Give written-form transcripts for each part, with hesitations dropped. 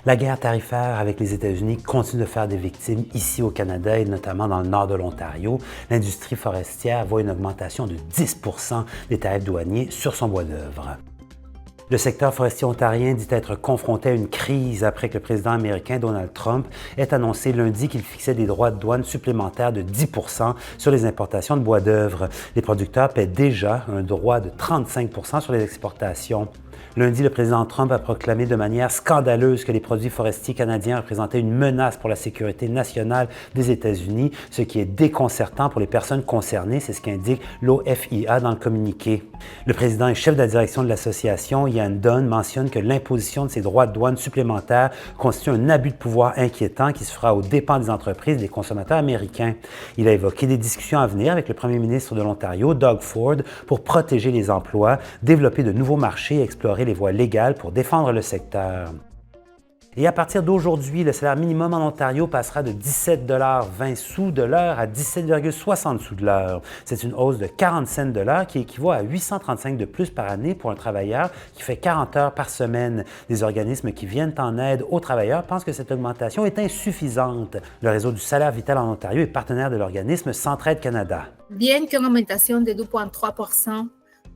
La guerre tarifaire avec les États-Unis continue de faire des victimes ici au Canada et notamment dans le nord de l'Ontario. L'industrie forestière voit une augmentation de 10 % des tarifs douaniers sur son bois d'œuvre. Le secteur forestier ontarien dit être confronté à une crise après que le président américain Donald Trump ait annoncé lundi qu'il fixait des droits de douane supplémentaires de 10 % sur les importations de bois d'œuvre. Les producteurs paient déjà un droit de 35 % sur les exportations. Lundi, le président Trump a proclamé de manière scandaleuse que les produits forestiers canadiens représentaient une menace pour la sécurité nationale des États-Unis, ce qui est déconcertant pour les personnes concernées, c'est ce qu'indique l'OFIA dans le communiqué. Le président et chef de la direction de l'association, Ian Dunn, mentionne que l'imposition de ces droits de douane supplémentaires constitue un abus de pouvoir inquiétant qui se fera aux dépens des entreprises et des consommateurs américains. Il a évoqué des discussions à venir avec le premier ministre de l'Ontario, Doug Ford, pour protéger les emplois, développer de nouveaux marchés et explorer les voies légales pour défendre le secteur. Et à partir d'aujourd'hui, le salaire minimum en Ontario passera de 17,20 $ de l'heure à 17,60 sous de l'heure. C'est une hausse de 40 cents de l'heure qui équivaut à 835 de plus par année pour un travailleur qui fait 40 heures par semaine. Des organismes qui viennent en aide aux travailleurs pensent que cette augmentation est insuffisante. Le réseau du salaire vital en Ontario est partenaire de l'organisme Centraide Canada. Bien qu'une augmentation de 2,3 %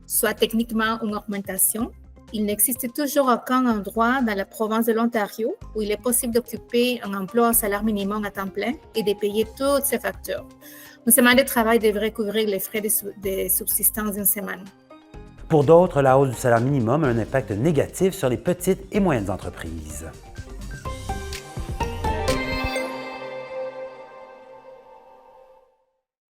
soit techniquement une augmentation, il n'existe toujours aucun endroit dans la province de l'Ontario où il est possible d'occuper un emploi au salaire minimum à temps plein et de payer toutes ses factures. Une semaine de travail devrait couvrir les frais de subsistance d'une semaine. Pour d'autres, la hausse du salaire minimum a un impact négatif sur les petites et moyennes entreprises.